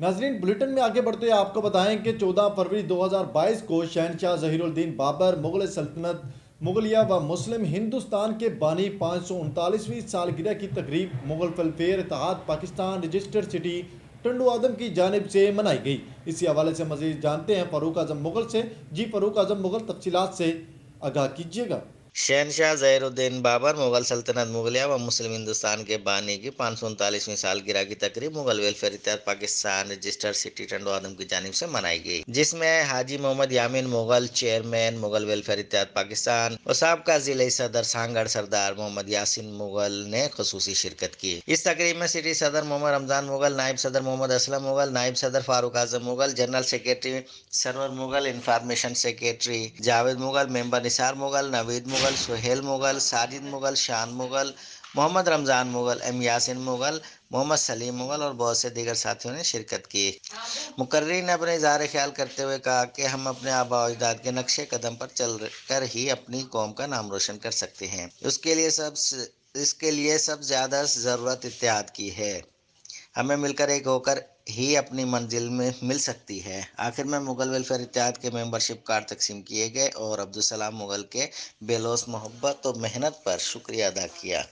नाजरीन, बुलेटिन में आगे बढ़ते हुए आपको बताएं कि 14 फरवरी 2022 को शहनशाह ज़हीर उल दीन बाबर मुग़ल सल्तनत मुगलिया व मुस्लिम हिंदुस्तान के बानी 539वीं सालगिरह की तकरीब Mughal welfare Ittehad Pakistan registered city Tando Adam की जानिब से मनाई गई। इसी हवाले से मज़ीद जानते हैं फ़ारूक आज़म मुग़ल से। जी फ़ारूक आज़म मुग़ल, तफसीलात से आगाह कीजिएगा। शहनशाह ज़हीरुद्दीन बाबर मुग़ल सल्तनत मुगलिया व मुस्लिम हिंदुस्तान के बानी की 539वीं सालगिरह की तकरीब Mughal welfare Ittehad Pakistan registered city Tando Adam की जानिब से मनाई गई, जिसमें हाजी मोहम्मद यामीन मुग़ल चेयरमैन मुग़ल वेलफेयर इत्तेहाद पाकिस्तान और साबका ज़िले सदर सांगड़ सरदार मोहम्मद यासीन मुग़ल ने ख़ुसूसी शिरकत की। इस तकरीब में सिटी सदर मोहम्मद रमज़ान मुग़ल, नायब सदर मोहम्मद असलम मुग़ल, नायब सदर Farooq Azam Mughal, general secretary Sarwar Mughal, information secretary Javed Mughal, member Nisar Mughal, Naveed Mughal, Sohail Mughal, Sajid Mughal, Shan Mughal, Mohammad Ramzan Mughal, M Yasin Mughal, Mohammad Saleem Mughal और बहुत से दीगर साथियों ने शिरकत की। मुकर्रिर ने अपने इज़हार ख्याल करते हुए कहा कि हम अपने आबा व अजदाद के नक्शे कदम पर चल कर ही अपनी कौम का नाम रोशन कर सकते हैं। इसके लिए सब ज़्यादा ज़रूरत इत्तेहाद की है। हमें मिलकर एक होकर ही अपनी मंजिल में मिल सकती है। आखिर में मुग़ल वेलफेयर इत्तेहाद के मेंबरशिप कार्ड तकसीम किए गए और अब्दुल सलाम मुग़ल के बेलौस मोहब्बत और मेहनत पर शुक्रिया अदा किया।